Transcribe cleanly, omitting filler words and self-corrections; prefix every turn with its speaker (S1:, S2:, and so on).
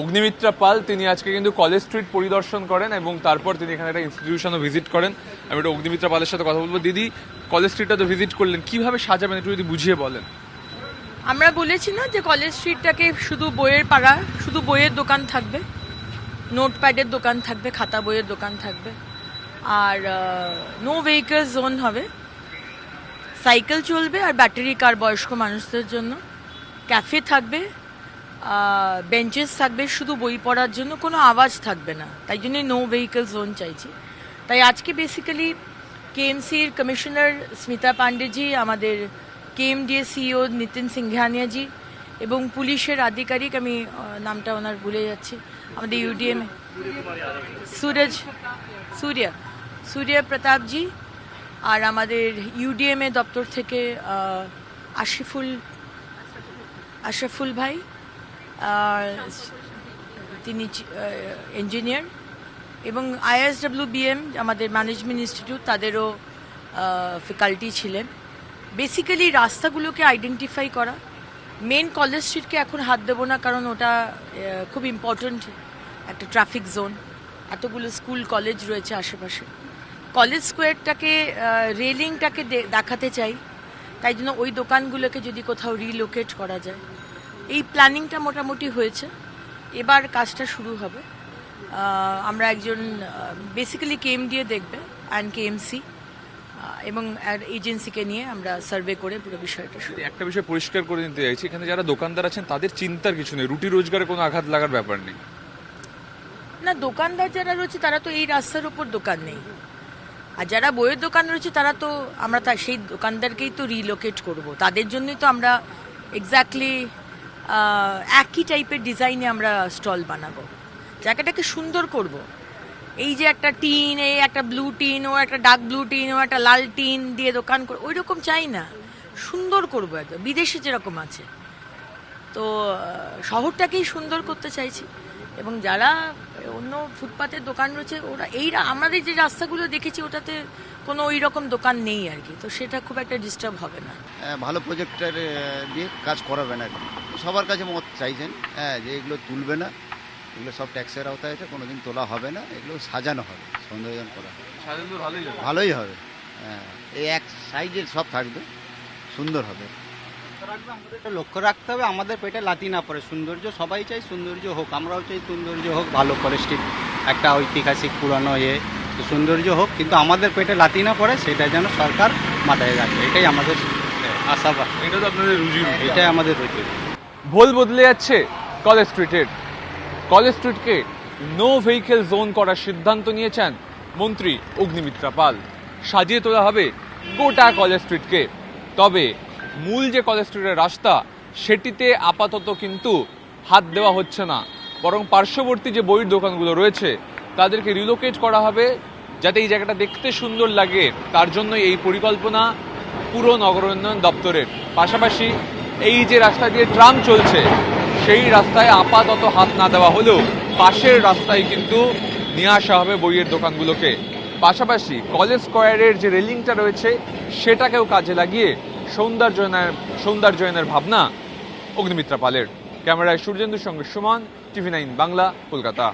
S1: অগ্নিমিত্রা পাল তিনি আজকে কিন্তু কলেজ স্ট্রিট পরিদর্শন করেন এবং তারপর তিনি এখানে একটা ইনস্টিটিউশনও ভিজিট করেন। আমি একটু অগ্নিমিত্রা পালের সাথে কথা বলবো। দিদি, কলেজ স্ট্রিটটা তো ভিজিট করলেন, কিভাবে সাজাবেন একটু যদি বুঝিয়ে বলেন।
S2: আমরা বলেছি না যে কলেজ স্ট্রিটটাকে শুধু বইয়ের পাড়া, শুধু বইয়ের দোকান থাকবে, নোটপ্যাডের দোকান থাকবে, খাতা বইয়ের দোকান থাকবে, আর নো ভেহিকল জোন হবে, সাইকেল চলবে আর ব্যাটারি কার বয়স্ক মানুষদের জন্য, ক্যাফে থাকবে, বেঞ্চেস থাকবে শুধু বই পড়ার জন্য, কোনো আওয়াজ থাকবে না, তাই জন্য নো ভেহিকল জোন চাইছি। তাই আজকে বেসিক্যালি কেএমসির কমিশনার স্মিতা পান্ডেজি, আমাদের কেএমডিএ সিইও নিতিন সিংঘানিয়াজি এবং পুলিশের আধিকারিক, আমি নামটা ওনার ভুলে যাচ্ছি, আমাদের ইউডিএম সূর্য প্রতাপজি, আর আমাদের ইউডিএমএ দপ্তর থেকে আশরাফুল ভাই, তিনি ইঞ্জিনিয়ার, এবং ISWBM আমাদের ম্যানেজমেন্ট ইনস্টিটিউট, তাদেরও ফ্যাকাল্টি ছিলেন। বেসিক্যালি রাস্তাগুলোকে আইডেন্টিফাই করা, মেন কলেজ স্ট্রিটকে এখন হাত দেবো না, কারণ ওটা খুব ইম্পর্ট্যান্ট একটা ট্রাফিক জোন, এতগুলো স্কুল কলেজ রয়েছে আশেপাশে। কলেজ স্কোয়ারটাকে রেলিংটাকে দেখাতে চাই, তাই জন্য ওই দোকানগুলোকে যদি কোথাও রিলোকেট করা যায়, এই প্ল্যানিংটা মোটামুটি হয়েছে, এবার কাজটা শুরু হবে। আমরা একজন বেসিক্যালি কেএমডিএ দেখবে অ্যান্ড কেএমসি এবং এজেন্সিকে নিয়ে আমরা সার্ভে করে পুরো বিষয়টা শুরু।
S1: একটা বিষয় পরিষ্কার করে নিতে চাইছি, এখানে যারা দোকানদার আছেন তাদের চিন্তার কিছু নেই, রুটি রোজগারে কোনো আঘাত লাগার ব্যাপার নেই
S2: না। দোকানদার যারা রয়েছে তারা তো এই রাস্তার উপর দোকান নেই, আর যারা বইয়ের দোকান রয়েছে তারা তো আমরা সেই দোকানদারকেই তো রিলোকেট করব, তাদের জন্যই তো আমরা এক্স্যাক্টলি একই টাইপের ডিজাইনে আমরা স্টল বানাবো, জায়গাটাকে সুন্দর করব। এই যে একটা টিন, এই একটা ব্লু টিন, ও একটা ডার্ক ব্লু টিন, ও একটা লাল টিন দিয়ে দোকান করে ওই রকম চাই না, সুন্দর করবো একদম বিদেশে যেরকম আছে। তো শহরটাকেই সুন্দর করতে চাইছি, এবং যারা অন্য ফুটপাতের দোকান রয়েছে ওরা আমাদের যে রাস্তাগুলো দেখেছি ওটাতে কোনো ওই রকম দোকান নেই আর কি, তো সেটা খুব একটা ডিস্টার্ব হবে না।
S3: ভালো প্রজেক্টর দিয়ে কাজ করাবে না, সবার কাছে মত চাইছেন যে এগুলো তুলবে না, এগুলো সব ট্যাক্সের আওতায় আছে, কোনোদিন তোলা হবে না, এগুলো সাজানো হবে, সৌন্দর্যন করা ভালোই হবে। এই এক সাইজের সব থাকবে, সুন্দর হবে।
S4: লক্ষ্য রাখতে হবে আমাদের পেটে লাথি না পড়ে, সৌন্দর্য সবাই চাই, সৌন্দর্য হোক, আমরাও চাই সৌন্দর্য হোক, ভালো করে স্ট্রিট একটা ঐতিহাসিক পুরানো সৌন্দর্য হোক, কিন্তু আমাদের পেটে লাথি না পড়ে সেটা যেন সরকার মাথায় রাখে, এটাই আমাদের আশা।
S1: এটা তো আপনাদের রুজি,
S4: এটাই আমাদের রুজি।
S1: ভোল বদলে যাচ্ছে কলেজ স্ট্রিটের। কলেজ স্ট্রিটকে নো ভেহিকেল জোন করার সিদ্ধান্ত নিয়েছেন মন্ত্রী অগ্নিমিত্রা পাল। সাজিয়ে তোলা হবে গোটা কলেজ স্ট্রিটকে। তবে মূল যে কলেজ স্ট্রিটের রাস্তা সেটিতে আপাতত কিন্তু হাত দেওয়া হচ্ছে না, বরং পার্শ্ববর্তী যে বইয়ের দোকানগুলো রয়েছে তাদেরকে রিলোকেট করা হবে, যাতে এই জায়গাটা দেখতে সুন্দর লাগে। তার জন্য এই পরিকল্পনা পুরো নগর উন্নয়ন দপ্তরের। পাশাপাশি এই যে রাস্তা দিয়ে ট্রাম চলছে সেই রাস্তায় আপাতত হাত না দেওয়া হলেও পাশের রাস্তায় কিন্তু নিয়ে আসা হবে বইয়ের দোকানগুলোকে। পাশাপাশি কলেজ স্কোয়ারের যে রেলিংটা রয়েছে সেটাকেও কাজে লাগিয়ে সৌন্দর্যায়নের ভাবনা অগ্নিমিত্রা পালের। ক্যামেরায় সূর্যেন্দুর সঙ্গে সুমন, TV9 বাংলা, কলকাতা।